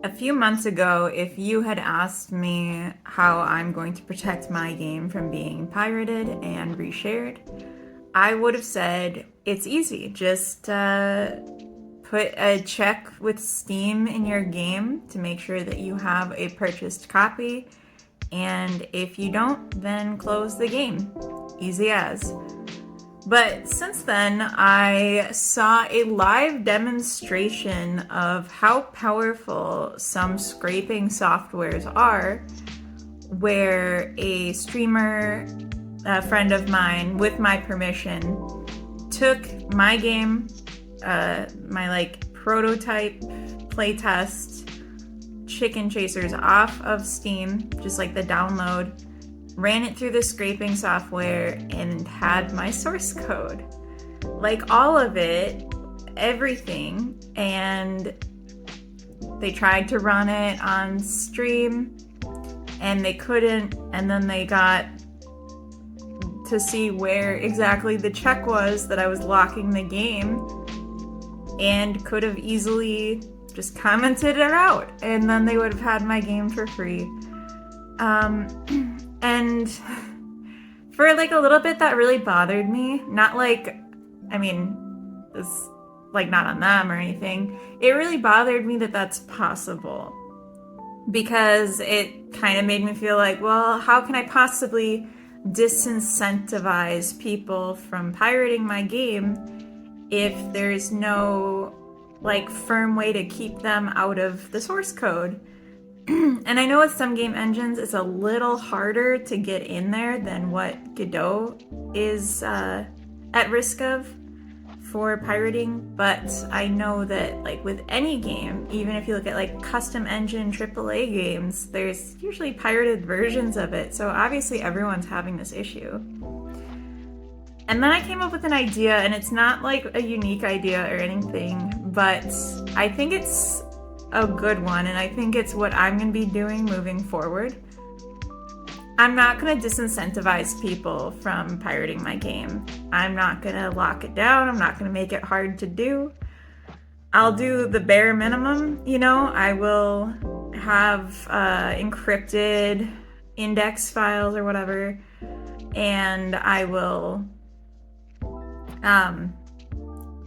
A few months ago, if you had asked me how I'm going to protect my game from being pirated and reshared, I would have said it's easy. Just put a check with Steam in your game to make sure that you have a purchased copy, and if you don't, then close the game. Easy as. But since then, I saw a live demonstration of how powerful some scraping softwares are, where a streamer, a friend of mine, with my permission, took my game, my prototype playtest Chicken Chasers off of Steam, just like the download, ran it through the scraping software, and had my source code. Like all of it, everything. And they tried to run it on stream and they couldn't, and then they got to see where exactly the check was that I was locking the game and could have easily just commented it out, and then they would have had my game for free. And for like a little bit that really bothered me. Not like, I mean, it's like not on them or anything. It really bothered me that that's possible, because it kind of made me feel like, well, how can I possibly disincentivize people from pirating my game if there's no like firm way to keep them out of the source code? And I know with some game engines it's a little harder to get in there than what Godot is at risk of for pirating, but I know that like with any game, even if you look at like custom engine AAA games, there's usually pirated versions of it, so obviously everyone's having this issue. And then I came up with an idea, and it's not like a unique idea or anything, but I think it's a good one, and I think it's what I'm going to be doing moving forward. I'm not going to disincentivize people from pirating my game. I'm not going to lock it down. I'm not going to make it hard to do. I'll do the bare minimum, I will have encrypted index files or whatever, and I will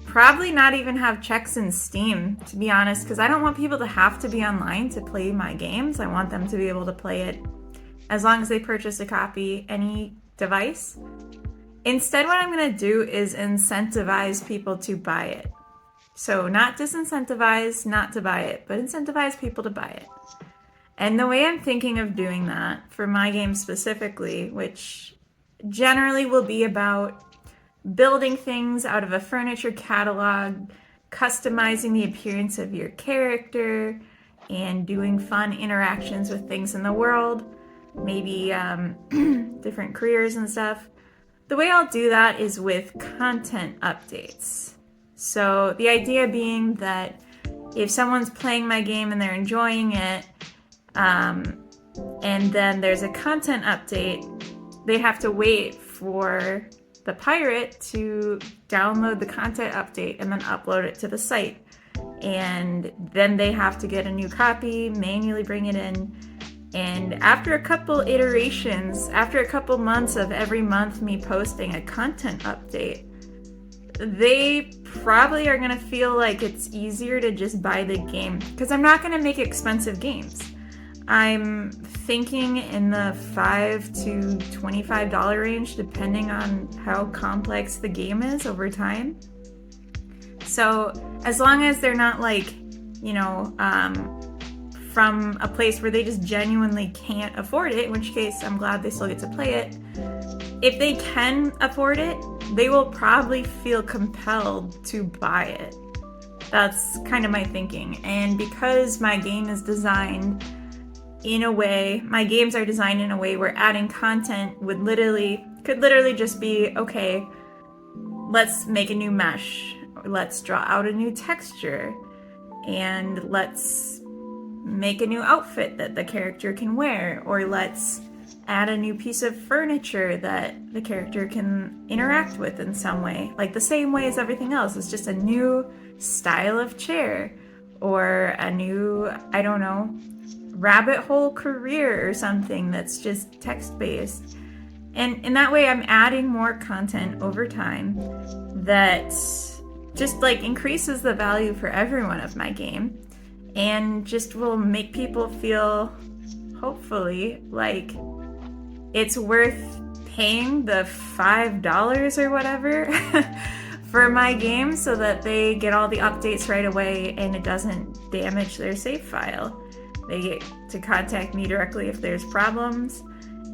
probably not even have checks in Steam, to be honest, because I don't want people to have to be online to play my games. I want them to be able to play it as long as they purchase a copy, any device. Instead, what I'm going to do is incentivize people to buy it. So not disincentivize not to buy it, but incentivize people to buy it. And the way I'm thinking of doing that for my game specifically, which generally will be about building things out of a furniture catalog, customizing the appearance of your character, and doing fun interactions with things in the world, maybe different careers and stuff. The way I'll do that is with content updates. So the idea being that if someone's playing my game and they're enjoying it, and then there's a content update, they have to wait for the pirate to download the content update and then upload it to the site. And then they have to get a new copy, manually bring it in. And after a couple iterations, after a couple months of every month me posting a content update, they probably are gonna feel like it's easier to just buy the game, because I'm not gonna make expensive games. I'm thinking in the $5 to $25 range, depending on how complex the game is over time. So as long as they're not like, from a place where they just genuinely can't afford it, in which case I'm glad they still get to play it. If they can afford it, they will probably feel compelled to buy it. That's kind of my thinking. And because my game is designed my games are designed in a way where adding content could literally just be, okay, let's make a new mesh, or let's draw out a new texture, and let's make a new outfit that the character can wear, or let's add a new piece of furniture that the character can interact with in some way. Like the same way as everything else, it's just a new style of chair. or a new, I don't know, rabbit hole career or something that's just text-based. And in that way, I'm adding more content over time that just like increases the value for everyone of my game and just will make people feel, hopefully, like it's worth paying the $5 or whatever for my game so that they get all the updates right away and it doesn't damage their save file. They get to contact me directly if there's problems,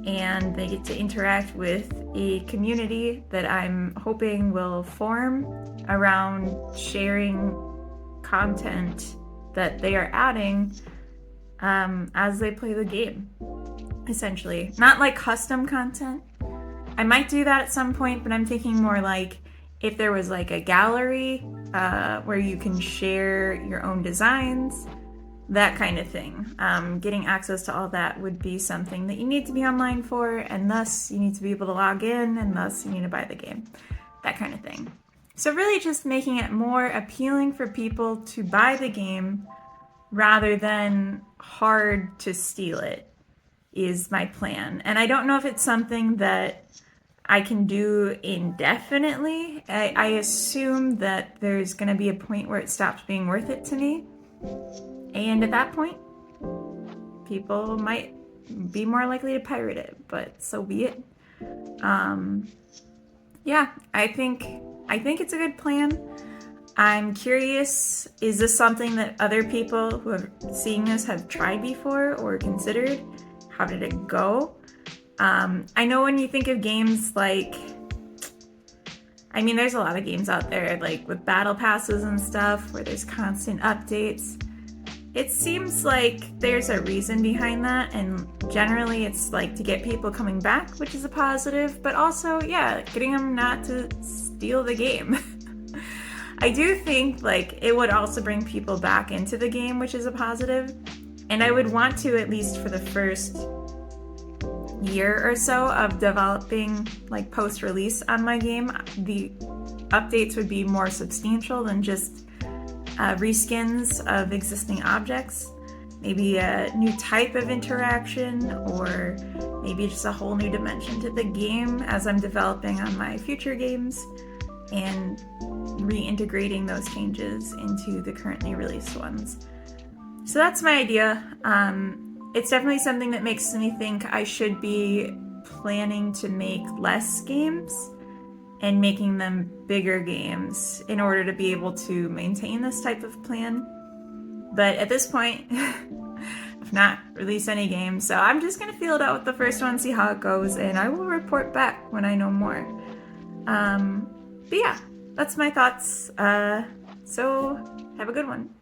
and they get to interact with a community that I'm hoping will form around sharing content that they are adding as they play the game, essentially. Not like custom content. I might do that at some point, but I'm thinking more like if there was like a gallery where you can share your own designs, that kind of thing. Getting access to all that would be something that you need to be online for, and thus you need to be able to log in, and thus you need to buy the game. That kind of thing. So really just making it more appealing for people to buy the game rather than hard to steal it is my plan. And I don't know if it's something that I can do indefinitely. I assume that there's going to be a point where it stops being worth it to me. And at that point, people might be more likely to pirate it, but so be it. Yeah, I think it's a good plan. I'm curious, is this something that other people who are seeing this have tried before or considered? How did it go? I know when you think of games like, I mean, there's a lot of games out there, like with battle passes and stuff, where there's constant updates. It seems like there's a reason behind that, and generally it's like to get people coming back, which is a positive, but also, yeah, getting them not to steal the game. I do think like it would also bring people back into the game, which is a positive, and I would want to, at least for the first year or so of developing like post-release on my game, the updates would be more substantial than just reskins of existing objects, maybe a new type of interaction, or maybe just a whole new dimension to the game as I'm developing on my future games and reintegrating those changes into the currently released ones. So that's my idea. It's definitely something that makes me think I should be planning to make less games and making them bigger games in order to be able to maintain this type of plan. But at this point, I've not released any games, so I'm just gonna feel it out with the first one, see how it goes, and I will report back when I know more. But yeah, that's my thoughts. So have a good one.